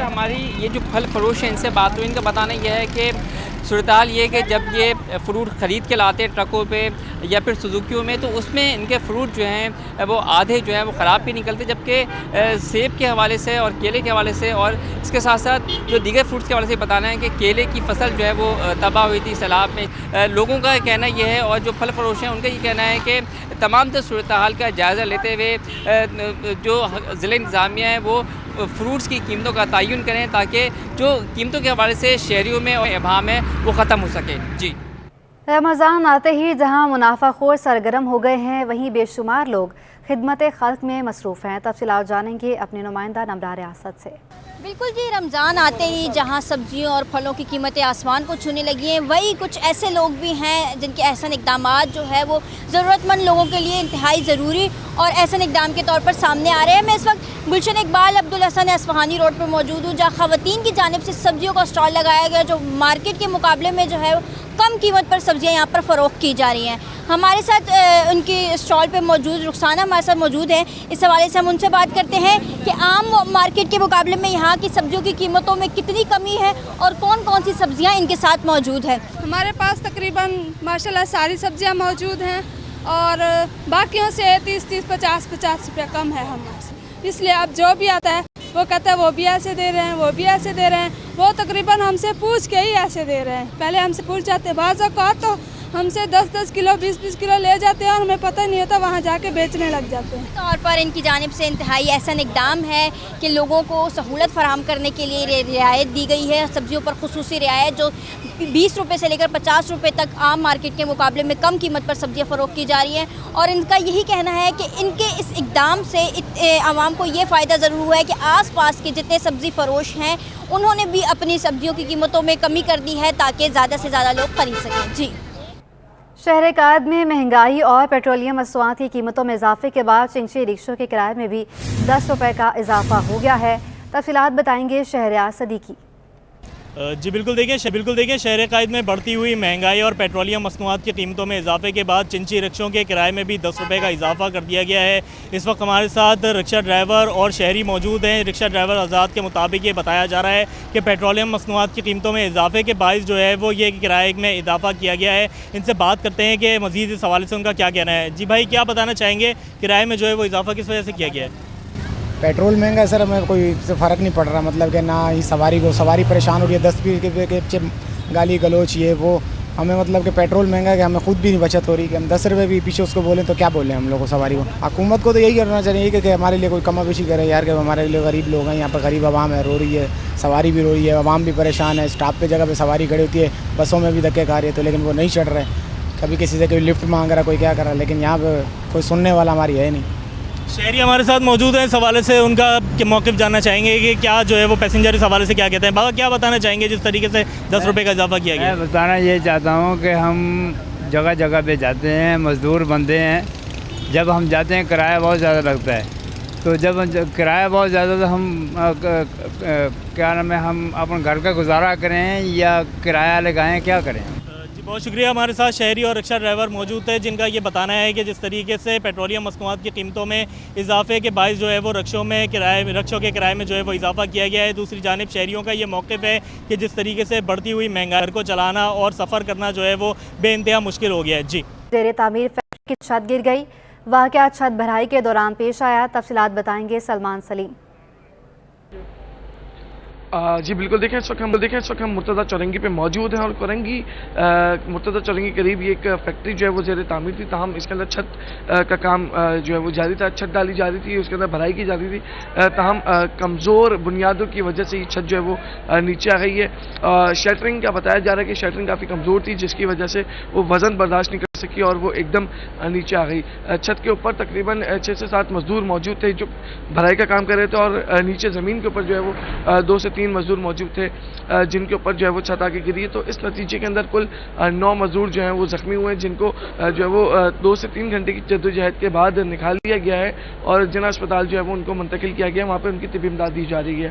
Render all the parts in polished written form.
سر ہماری یہ جو پھل فروش ہیں ان سے بات ہوئی، ان کا بتانا یہ ہے کہ صورتحال یہ کہ جب یہ فروٹ خرید کے لاتے ہیں ٹرکوں پہ یا پھر سزوکیوں میں، تو اس میں ان کے فروٹ جو ہیں وہ آدھے جو ہیں وہ خراب بھی نکلتے، جبکہ سیب کے حوالے سے اور کیلے کے حوالے سے اور اس کے ساتھ ساتھ جو دیگر فروٹس کے حوالے سے بتانا ہے کہ کیلے کی فصل جو ہے وہ تباہ ہوئی تھی سیلاب میں۔ لوگوں کا کہنا یہ ہے اور جو پھل فروش ہیں ان کا یہ کہنا ہے کہ تمام تر صورتحال کا جائزہ لیتے ہوئے جو ضلع انتظامیہ ہے وہ فروٹس کی قیمتوں کا تعین کریں تاکہ جو قیمتوں کے حوالے سے شہریوں میں اور ابہام ہے وہ ختم ہو سکے۔ جی، رمضان آتے ہی جہاں منافع خور سرگرم ہو گئے ہیں، وہیں بے شمار لوگ خدمت خلق میں مصروف ہیں۔ تفصیلات جانیں گے اپنے نمائندہ نمرا ریاست سے۔ بالکل جی، رمضان آتے ہی جہاں سبزیوں اور پھلوں کی قیمتیں آسمان کو چھونے لگی ہیں، وہی کچھ ایسے لوگ بھی ہیں جن کے احسن اقدامات جو ہے وہ ضرورت مند لوگوں کے لیے انتہائی ضروری اور احسن اقدام کے طور پر سامنے آ رہے ہیں۔ میں اس وقت گلشن اقبال عبدالحسن اصفہانی روڈ پر موجود ہوں، جہاں خواتین کی جانب سے سبزیوں کا اسٹال لگایا گیا، جو مارکیٹ کے مقابلے میں جو ہے کم قیمت پر سبزیاں یہاں پر فروخت کی جا رہی ہیں۔ ہمارے ساتھ ان کی اسٹال پہ موجود رخسانہ ہمارے ساتھ موجود ہیں۔ اس حوالے سے ہم ان سے بات کرتے ہیں کہ عام مارکیٹ کے مقابلے میں یہاں کی سبزیوں کی قیمتوں میں کتنی کمی ہے اور کون کون سی سبزیاں ان کے ساتھ موجود ہیں۔ ہمارے پاس تقریباً ماشاءاللہ ساری سبزیاں موجود ہیں اور باقیوں سے 30 50 روپے کم ہے ہمارے سے، اس لیے اب جو بھی آتا ہے وہ کہتا ہے وہ بھی ایسے دے رہے ہیں، وہ بھی ایسے دے رہے ہیں، وہ تقریباً ہم سے پوچھ کے ہی ایسے دے رہے ہیں۔ پہلے ہم سے پوچھ جاتے، بعض اوقات تو ہم سے 10 کلو 20 کلو لے جاتے ہیں اور ہمیں پتہ نہیں ہوتا، وہاں جا کے بیچنے لگ جاتے ہیں۔ طور پر ان کی جانب سے انتہائی احسن اقدام ہے کہ لوگوں کو سہولت فراہم کرنے کے لیے رعایت دی گئی ہے، سبزیوں پر خصوصی رعایت، جو 20 روپے سے لے کر 50 روپے تک عام مارکیٹ کے مقابلے میں کم قیمت پر سبزیاں فروخت کی جا رہی ہیں۔ اور ان کا یہی کہنا ہے کہ ان کے اس اقدام سے عوام کو یہ فائدہ ضرور ہوا ہے کہ آس پاس کے جتنے سبزی فروش ہیں انہوں نے بھی اپنی سبزیوں کی قیمتوں میں کمی کر دی ہے تاکہ زیادہ سے زیادہ لوگ خرید سکیں۔ جی، شہر قائد میں مہنگائی اور پیٹرولیم مصنوعات کی قیمتوں میں اضافے کے بعد چنچی رکشوں کے کرائے میں بھی 10 روپے کا اضافہ ہو گیا ہے۔ تفصیلات بتائیں گے شہریار صدیقی۔ جی بالکل دیکھیں شہر قائد میں بڑھتی ہوئی مہنگائی اور پیٹرولیم مصنوعات کی قیمتوں میں اضافے کے بعد چنچی رکشوں کے کرائے میں بھی 10 روپے کا اضافہ کر دیا گیا ہے۔ اس وقت ہمارے ساتھ رکشہ ڈرائیور اور شہری موجود ہیں۔ رکشہ ڈرائیور آزاد کے مطابق یہ بتایا جا رہا ہے کہ پیٹرولیم مصنوعات کی قیمتوں میں اضافے کے باعث جو ہے وہ یہ کرائے میں اضافہ کیا گیا ہے۔ ان سے بات کرتے ہیں کہ مزید اس حوالے سے ان کا کیا کہنا ہے۔ جی بھائی، کیا بتانا چاہیں گے کرائے میں جو ہے وہ اضافہ کس وجہ سے کیا گیا ہے؟ پیٹرول مہنگا ہے سر، ہمیں کوئی سے فرق نہیں پڑ رہا، مطلب کہ نہ ہی سواری پریشان ہو رہی ہے، 10 روپے کے پیچھے گالی گلوچ یہ وہ، ہمیں مطلب کہ پیٹرول مہنگا ہے کہ ہمیں خود بھی نہیں بچت ہو رہی کہ ہم 10 روپے بھی پیچھے اس کو بولیں تو کیا بولیں ہم لوگوں کو، سواری کو۔ حکومت کو تو یہی کرنا چاہیے کہ ہمارے لیے کوئی کم بیشی کرے یار، کہ ہمارے لیے غریب لوگ ہیں، یہاں پر غریب عوام ہے، رو رہی ہے، سواری بھی رو رہی ہے، عوام بھی پریشان ہے، اسٹاپ پہ جگہ پہ سواری کھڑی ہوتی ہے، بسوں میں بھی دھکے کھا رہی ہے تو لیکن وہ نہیں چڑھ رہے، کبھی کسی سے کوئی لفٹ مانگ رہا ہے، کوئی کیا کر رہا ہے، لیکن یہاں پہ کوئی سننے والا ہماری ہے نہیں۔ شہری ہمارے ساتھ موجود ہیں، اس حوالے سے ان کا موقف جاننا چاہیں گے کہ کیا جو ہے وہ پیسنجر اس حوالے سے کیا کہتے ہیں۔ بابا کیا بتانا چاہیں گے جس طریقے سے 10 روپے کا اضافہ کیا گیا؟ میں بتانا یہ چاہتا ہوں کہ ہم جگہ جگہ پہ جاتے ہیں، مزدور بندے ہیں، جب ہم جاتے ہیں کرایہ بہت زیادہ لگتا ہے، تو جب کرایہ بہت زیادہ تو ہم کیا نام ہے، ہم اپنے گھر کا گزارا کریں یا کرایہ لگائیں، کیا کریں؟ بہت شکریہ۔ ہمارے ساتھ شہری اور رکشہ ڈرائیور موجود تھے جن کا یہ بتانا ہے کہ جس طریقے سے پیٹرولیم مصنوعات کی قیمتوں میں اضافے کے باعث جو ہے وہ رکشوں کے کرائے میں جو ہے وہ اضافہ کیا گیا ہے۔ دوسری جانب شہریوں کا یہ موقف ہے کہ جس طریقے سے بڑھتی ہوئی مہنگائی کو چلانا اور سفر کرنا جو ہے وہ بے انتہا مشکل ہو گیا ہے۔ جی، زیر تعمیر فیکٹری کی چھت گر گئی، واقعہ چھت بھرائی کے دوران پیش آیا۔ تفصیلات بتائیں گے سلمان سلیم۔ جی بالکل، دیکھیں اس وقت ہم مرتضیٰ چورنگی پہ موجود ہیں اور مرتضیٰ چورنگی قریب یہ ایک فیکٹری جو ہے وہ زیر تعمیر تھی، تاہم اس کے اندر چھت کا کام جو ہے وہ جاری تھا، چھت ڈالی جا رہی تھی، اس کے اندر بھرائی کی جا رہی تھی، تاہم کمزور بنیادوں کی وجہ سے یہ چھت جو ہے وہ نیچے آ گئی ہے۔ شیٹرنگ کا بتایا جا رہا ہے کہ شیٹرنگ کافی کمزور تھی جس کی وجہ سے وہ وزن برداشت نہیں کر سکی اور وہ ایک دم نیچے آ گئی۔ چھت کے اوپر تقریباً 6 سے 7 مزدور موجود تھے جو بھرائی کا کام کر رہے تھے اور نیچے زمین کے اوپر جو ہے وہ 2 سے 3 مزدور موجود تھے جن کے اوپر جو ہے وہ چھت آ کے گری ہے۔ تو اس نتیجے کے اندر کل 9 مزدور جو ہیں وہ زخمی ہوئے ہیں جن کو جو ہے وہ 2 سے 3 گھنٹے کی جدوجہد کے بعد نکال لیا گیا ہے اور جنا اسپتال جو ہے وہ ان کو منتقل کیا گیا، وہاں پہ ان کی طبی امداد دی جا رہی ہے۔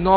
9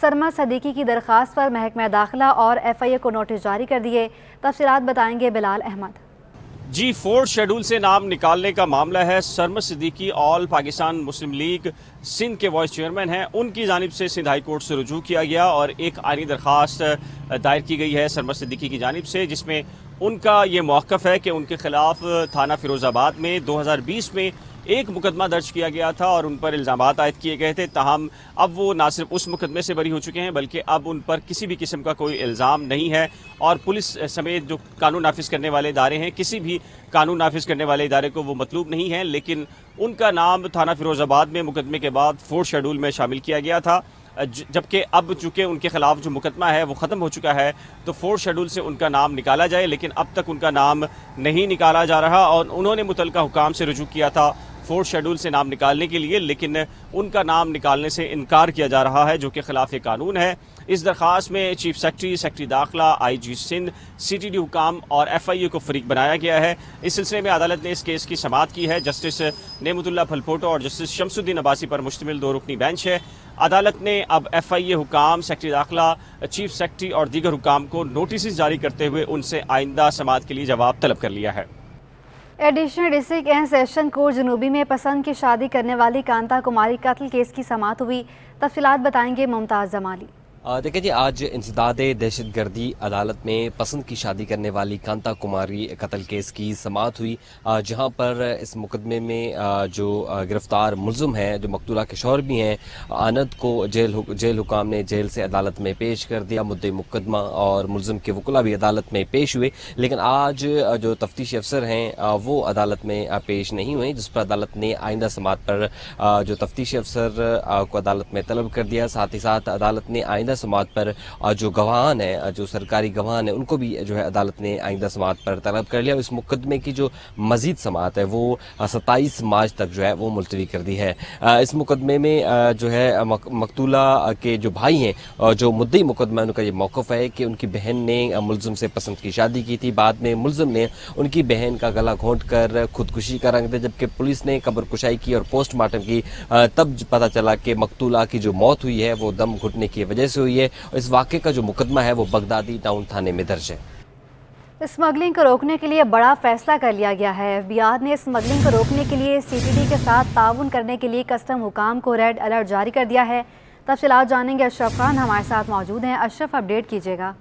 سرما صدیقی کی درخواست پر محکمہ داخلہ اور FIA کو نوٹس جاری کر دیے. تفصیلات بتائیں گے بلال احمد. جی، 4 شیڈول سے نام نکالنے کا معاملہ ہے. سرما صدیقی آل پاکستان مسلم لیگ سندھ کے وائس چیئرمین ہیں. ان کی جانب سے سندھ ہائی کورٹ سے رجوع کیا گیا اور ایک آئینی درخواست دائر کی گئی ہے سرما صدیقی کی جانب سے، جس میں ان کا یہ موقف ہے کہ ان کے خلاف تھانہ فیروز آباد میں 2020 میں ایک مقدمہ درج کیا گیا تھا اور ان پر الزامات عائد کیے گئے تھے. تاہم اب وہ نہ صرف اس مقدمے سے بری ہو چکے ہیں بلکہ اب ان پر کسی بھی قسم کا کوئی الزام نہیں ہے اور پولیس سمیت جو قانون نافذ کرنے والے ادارے ہیں، کسی بھی قانون نافذ کرنے والے ادارے کو وہ مطلوب نہیں ہے. لیکن ان کا نام تھانہ فیروز آباد میں مقدمے کے بعد 4 شیڈول میں شامل کیا گیا تھا، جبکہ اب چونکہ ان کے خلاف جو مقدمہ ہے وہ ختم ہو چکا ہے تو 4 شیڈول سے ان کا نام نکالا جائے. لیکن اب تک ان کا نام نہیں نکالا جا رہا اور انہوں نے متعلقہ حکام سے رجوع کیا تھا 4 شیڈول سے نام نکالنے کے لیے، لیکن ان کا نام نکالنے سے انکار کیا جا رہا ہے جو کہ خلاف قانون ہے. اس درخواست میں چیف سیکرٹری داخلہ، IG سندھ، CTD حکام اور FIA کو فریق بنایا گیا ہے. اس سلسلے میں عدالت نے اس کیس کی سماعت کی ہے. جسٹس نعمت اللہ پھلپوٹو اور جسٹس شمس الدین عباسی پر مشتمل 2 رکنی بینچ ہے. عدالت نے اب FIA حکام، سیکرٹری داخلہ، چیف سیکرٹری اور دیگر حکام کو نوٹسز جاری کرتے ہوئے ان سے آئندہ سماعت کے لیے جواب طلب کر لیا ہے. Additional district and session court جنوبی میں پسند کی شادی کرنے والی کانتا کماری قتل کیس کی سماعت ہوئی. تفصیلات بتائیں گے ممتاز جمالی. دیکھیں جی، آج انسداد دہشت گردی عدالت میں پسند کی شادی کرنے والی کانتا کماری قتل کیس کی سماعت ہوئی، جہاں پر اس مقدمے میں جو گرفتار ملزم ہیں، جو مقتولہ کے شوہر بھی ہیں، آنند کو جیل حکام نے جیل سے عدالت میں پیش کر دیا. مدعی مقدمہ اور ملزم کے وکلاء بھی عدالت میں پیش ہوئے، لیکن آج جو تفتیشی افسر ہیں وہ عدالت میں پیش نہیں ہوئے، جس پر عدالت نے آئندہ سماعت پر جو تفتیشی افسر کو عدالت میں طلب کر دیا. ساتھ ہی ساتھ عدالت نے آئندہ سماعت پر جو گواہان ہیں، جو سرکاری گواہان ہیں، ان کو بھی جو ہے عدالت نے آئندہ سماعت پر طلب کر لیا. اس مقدمے کی جو مزید سماعت ہے وہ 27 مارچ تک جو ہے وہ ملتوی کر دی ہے. اس مقدمے میں جو ہے مقتولہ کے جو بھائی ہیں، جو مدعی مقدمہ، ان کا یہ موقف ہے کہ ان کی بہن نے ملزم سے پسند کی شادی کی تھی. بعد میں ملزم نے ان کی بہن کا گلا گھونٹ کر خودکشی کا رنگ دیا. جبکہ پولیس نے قبر کشائی کی اور پوسٹ مارٹم کی، تب پتہ چلا کہ مقتولہ کی جو موت ہوئی ہے وہ دم گھٹنے کی وجہ سے ہوئی ہے. اس واقعے کا جو مقدمہ ہے وہ بغدادی ٹاؤن تھانے میں درج ہے. اسمگلنگ کو روکنے کے لیے بڑا فیصلہ کر لیا گیا ہے. FBR نے اسمگلنگ کو روکنے کے لیے CTD کے ساتھ تعاون کرنے کے لیے کسٹم حکام کو ریڈ الرٹ جاری کر دیا ہے. تفصیلات جانیں گے. اشرف خان ہمارے ساتھ موجود ہیں. اشرف، اپڈیٹ کیجیے گا.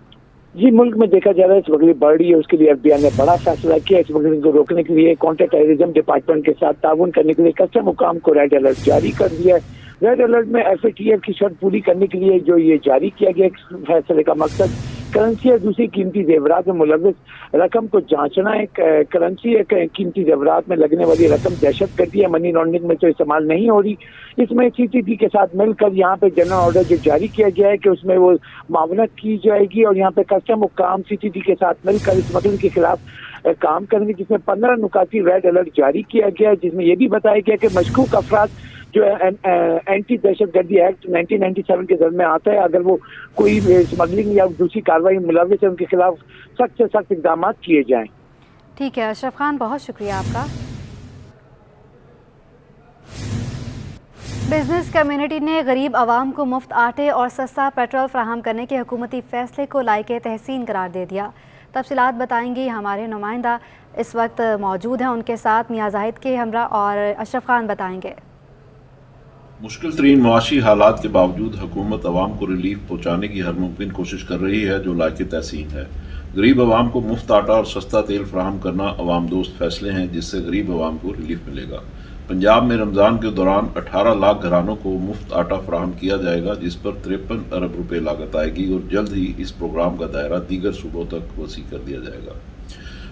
جی، ملک میں دیکھا جا رہا ہے اسمگلنگ بڑھ رہی ہے، اس کے لیے FBR نے بڑا فیصلہ کیا. اسمگلنگ کو روکنے کے لیے کاؤنٹر ٹیررزم ڈپارٹمنٹ کے ساتھ تعاون کرنے کے لیے کسٹم حکام کو ریڈ الرٹ جاری کر دیا ہے. ریڈ الرٹ میں FATF کی شرط پوری کرنے کے لیے جو یہ جاری کیا گیا فیصلے کا مقصد کرنسی اور دوسری قیمتی زیورات میں ملوث رقم کو جانچنا ہے. کرنسی یا قیمتی زیورات میں لگنے والی رقم دہشت گردی یا منی لانڈرنگ میں تو استعمال نہیں ہو رہی. اس میں CTD کے ساتھ مل کر یہاں پہ جنرل آرڈر جو جاری کیا گیا ہے کہ اس میں وہ معاونت کی جائے گی اور یہاں پہ کسٹم حکام CTD کے ساتھ مل کر اسمگلنگ کے خلاف کام کریں گے، جس میں 15 نکاتی ریڈ الرٹ جاری کیا گیا ہے، جس میں یہ بھی بتایا گیا کہ مشکوک افراد جو اینٹی دہشت گردی ایکٹ 1997 کے ضمن میں آتا ہے، اگر وہ کوئی اسمگلنگ یا دوسری کارروائی میں ملوث ہے ان کے خلاف سخت سے سخت اقدامات کیے جائیں. ٹھیک ہے اشرف خان، بہت شکریہ آپ کا. بزنس کمیونٹی نے غریب عوام کو مفت آٹے اور سستا پیٹرول فراہم کرنے کے حکومتی فیصلے کو لائق تحسین قرار دے دیا. تفصیلات بتائیں گے ہمارے نمائندہ اس وقت موجود ہیں، ان کے ساتھ میاں زاہد کے ہمراہ اور اشرف خان بتائیں گے. مشکل ترین معاشی حالات کے باوجود حکومت عوام کو ریلیف پہنچانے کی ہر ممکن کوشش کر رہی ہے جو لائق تحسین ہے. غریب عوام کو مفت آٹا اور سستا تیل فراہم کرنا عوام دوست فیصلے ہیں جس سے غریب عوام کو ریلیف ملے گا. پنجاب میں رمضان کے دوران 18 لاکھ گھرانوں کو مفت آٹا فراہم کیا جائے گا جس پر 53 ارب روپے لاگت آئے گی اور جلد ہی اس پروگرام کا دائرہ دیگر صوبوں تک وسیع کر دیا جائے گا.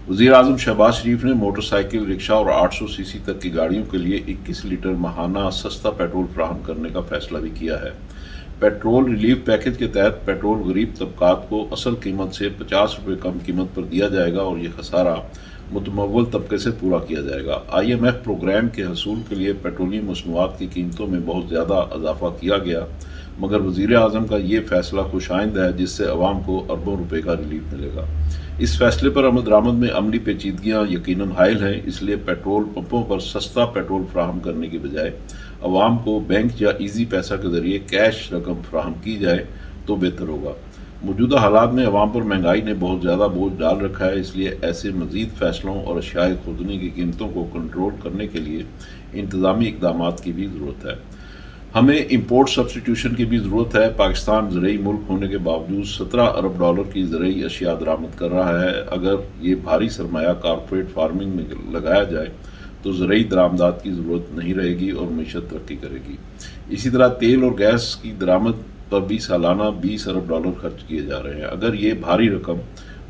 وزیر اعظم شہباز شریف نے موٹر سائیکل، رکشہ اور 800 cc تک کی گاڑیوں کے لیے 21 لیٹر ماہانہ سستا پیٹرول فراہم کرنے کا فیصلہ بھی کیا ہے. پیٹرول ریلیف پیکج کے تحت پیٹرول غریب طبقات کو اصل قیمت سے 50 روپے کم قیمت پر دیا جائے گا اور یہ خسارہ متمول طبقے سے پورا کیا جائے گا. IMF پروگرام کے حصول کے لیے پیٹرولیم مصنوعات کی قیمتوں میں بہت زیادہ اضافہ کیا گیا، مگر وزیر اعظم کا یہ فیصلہ خوشائند ہے جس سے عوام کو اربوں روپے کا ریلیف ملے گا. اس فیصلے پر عمل درآمد میں عملی پیچیدگیاں یقیناً حائل ہیں، اس لیے پیٹرول پمپوں پر سستا پیٹرول فراہم کرنے کے بجائے عوام کو بینک یا ایزی پیسہ کے ذریعے کیش رقم فراہم کی جائے تو بہتر ہوگا۔ موجودہ حالات میں عوام پر مہنگائی نے بہت زیادہ بوجھ ڈال رکھا ہے، اس لیے ایسے مزید فیصلوں اور اشیاء خوردنی کی قیمتوں کو کنٹرول کرنے کے لیے انتظامی اقدامات کی بھی ضرورت ہے۔ ہمیں امپورٹ سبسٹیٹیوشن کی بھی ضرورت ہے۔ پاکستان زرعی ملک ہونے کے باوجود $17 ارب کی زرعی اشیاء درآمد کر رہا ہے۔ اگر یہ بھاری سرمایہ کارپوریٹ فارمنگ میں لگایا جائے تو زرعی درآمدات کی ضرورت نہیں رہے گی اور معیشت ترقی کرے گی۔ اسی طرح تیل اور گیس کی درآمد پر بھی سالانہ $20 ارب خرچ کیے جا رہے ہیں۔ اگر یہ بھاری رقم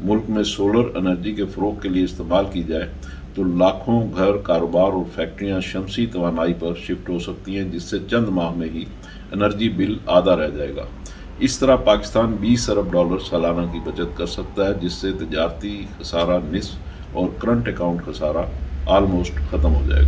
ملک میں سولر انرجی کے فروغ کے لیے استعمال کی جائے تو لاکھوں گھر، کاروبار اور فیکٹریاں شمسی توانائی پر شفٹ ہو سکتی ہیں، جس سے چند ماہ میں ہی انرجی بل آدھا رہ جائے گا۔ اس طرح پاکستان $20 ارب سالانہ کی بچت کر سکتا ہے، جس سے تجارتی خسارہ نصف اور کرنٹ اکاؤنٹ خسارہ آلموسٹ ختم ہو جائے گا۔